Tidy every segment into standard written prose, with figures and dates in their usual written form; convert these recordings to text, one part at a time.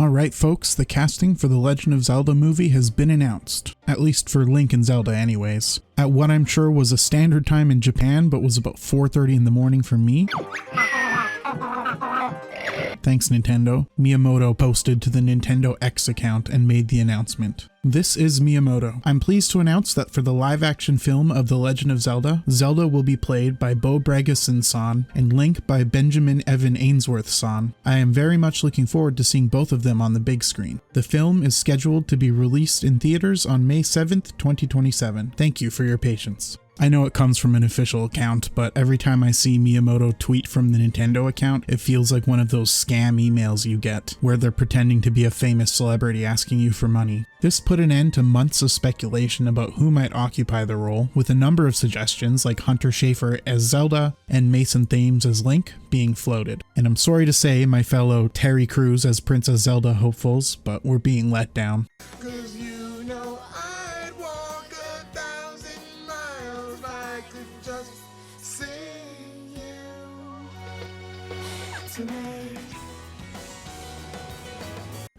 Alright folks, the casting for the Legend of Zelda movie has been announced. At least for Link and Zelda anyways. At what I'm sure was a standard time in Japan, but was about 4:30 in the morning for me. Thanks Nintendo. Miyamoto posted to the Nintendo X account and made the announcement. This is Miyamoto. I'm pleased to announce that for the live-action film of The Legend of Zelda, Zelda will be played by Bragason-san and Link by Benjamin Evan Ainsworth-san. I am very much looking forward to seeing both of them on the big screen. The film is scheduled to be released in theaters on May 7th, 2027. Thank you for your patience. I know it comes from an official account, but every time I see Miyamoto tweet from the Nintendo account, it feels like one of those scam emails you get, where they're pretending to be a famous celebrity asking you for money. This put an end to months of speculation about who might occupy the role, with a number of suggestions like Hunter Schaefer as Zelda and Mason Thames as Link being floated. And I'm sorry to say, my fellow Terry Crews as Princess Zelda hopefuls, but we're being let down.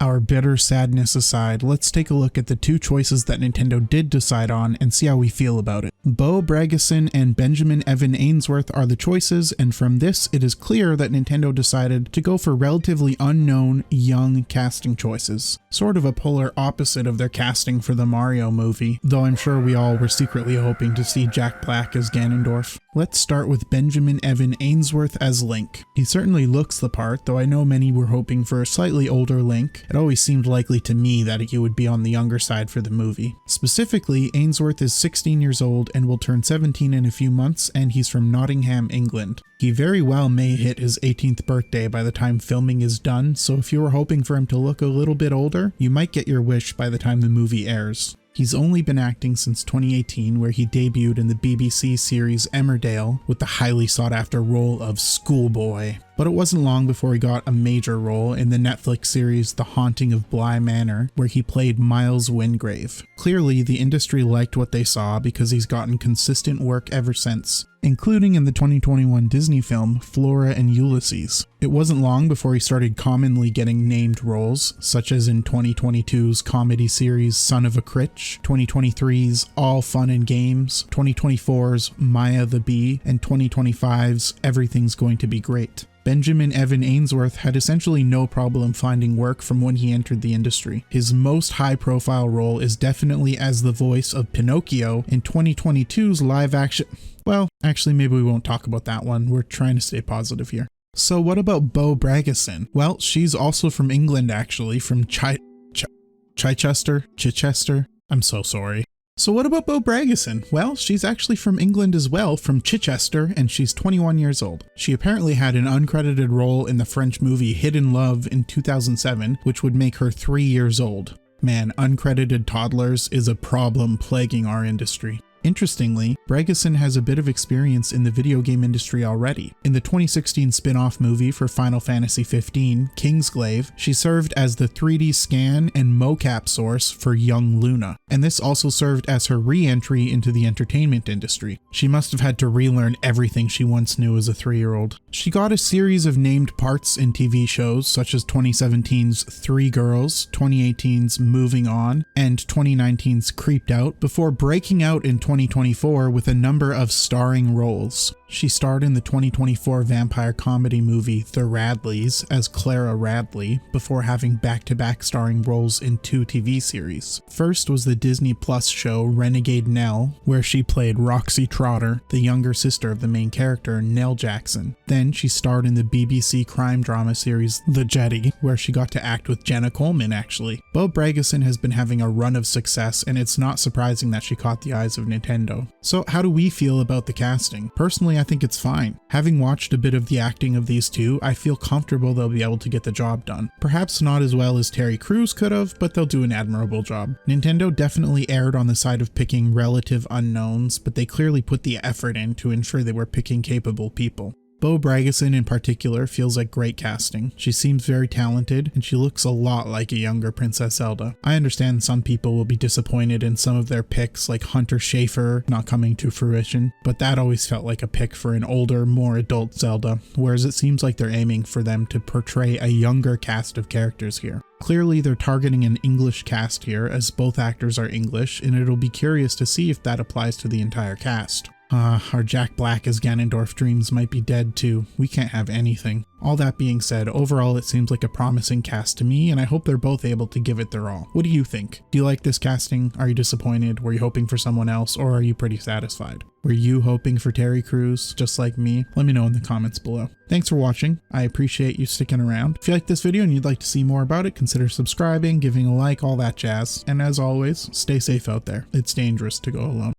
Our bitter sadness aside, let's take a look at the two choices that Nintendo did decide on and see how we feel about it. Bragason and Benjamin Evan Ainsworth are the choices, and from this it is clear that Nintendo decided to go for relatively unknown, young casting choices. Sort of a polar opposite of their casting for the Mario movie, though I'm sure we all were secretly hoping to see Jack Black as Ganondorf. Let's start with Benjamin Evan Ainsworth as Link. He certainly looks the part, though I know many were hoping for a slightly older Link. It always seemed likely to me that he would be on the younger side for the movie. Specifically, Ainsworth is 16 years old and will turn 17 in a few months, and he's from Nottingham, England. He very well may hit his 18th birthday by the time filming is done, so if you were hoping for him to look a little bit older, you might get your wish by the time the movie airs. He's only been acting since 2018, where he debuted in the BBC series Emmerdale with the highly sought-after role of Schoolboy. But it wasn't long before he got a major role in the Netflix series The Haunting of Bly Manor, where he played Miles Wingrave. Clearly, the industry liked what they saw because he's gotten consistent work ever since, including in the 2021 Disney film Flora and Ulysses. It wasn't long before he started commonly getting named roles, such as in 2022's comedy series Son of a Critch, 2023's All Fun and Games, 2024's Maya the Bee, and 2025's Everything's Going to Be Great. Benjamin Evan Ainsworth had essentially no problem finding work from when he entered the industry. His most high-profile role is definitely as the voice of Pinocchio in 2022's live-action... Well, actually maybe we won't talk about that one, we're trying to stay positive here. So what about Bragason? Well, she's also from England actually, from Chichester? I'm so sorry. So what about Bragason? Well, she's actually from England as well, from Chichester, and she's 21 years old. She apparently had an uncredited role in the French movie Hidden Love in 2007, which would make her 3 years old. Man, uncredited toddlers is a problem plaguing our industry. Interestingly, Bragason has a bit of experience in the video game industry already. In the 2016 spin-off movie for Final Fantasy XV, Kingsglaive, she served as the 3D scan and mocap source for young Luna, and this also served as her re-entry into the entertainment industry. She must have had to relearn everything she once knew as a 3-year-old. She got a series of named parts in TV shows such as 2017's Three Girls, 2018's Moving On, and 2019's Creeped Out, before breaking out in 2024 with a number of starring roles. She starred in the 2024 vampire comedy movie The Radleys as Clara Radley, before having back-to-back starring roles in 2 TV series. First was the Disney Plus show Renegade Nell, where she played Roxy Trotter, the younger sister of the main character Nell Jackson. Then she starred in the BBC crime drama series The Jetty, where she got to act with Jenna Coleman actually. Bragason has been having a run of success, and it's not surprising that she caught the eyes of Nintendo. So how do we feel about the casting? Personally, I think it's fine. Having watched a bit of the acting of these two, I feel comfortable they'll be able to get the job done. Perhaps not as well as Terry Crews could have, but they'll do an admirable job. Nintendo definitely erred on the side of picking relative unknowns, but they clearly put the effort in to ensure they were picking capable people. Bo Bragason in particular feels like great casting. She seems very talented, and she looks a lot like a younger Princess Zelda. I understand some people will be disappointed in some of their picks, like Hunter Schaefer not coming to fruition, but that always felt like a pick for an older, more adult Zelda, whereas it seems like they're aiming for them to portray a younger cast of characters here. Clearly they're targeting an English cast here, as both actors are English, and it'll be curious to see if that applies to the entire cast. Our Jack Black as Ganondorf dreams might be dead too. We can't have anything. All that being said, overall it seems like a promising cast to me, and I hope they're both able to give it their all. What do you think? Do you like this casting? Are you disappointed? Were you hoping for someone else, or are you pretty satisfied? Were you hoping for Terry Crews, just like me? Let me know in the comments below. Thanks for watching. I appreciate you sticking around. If you like this video and you'd like to see more about it, consider subscribing, giving a like, all that jazz. And as always, stay safe out there. It's dangerous to go alone.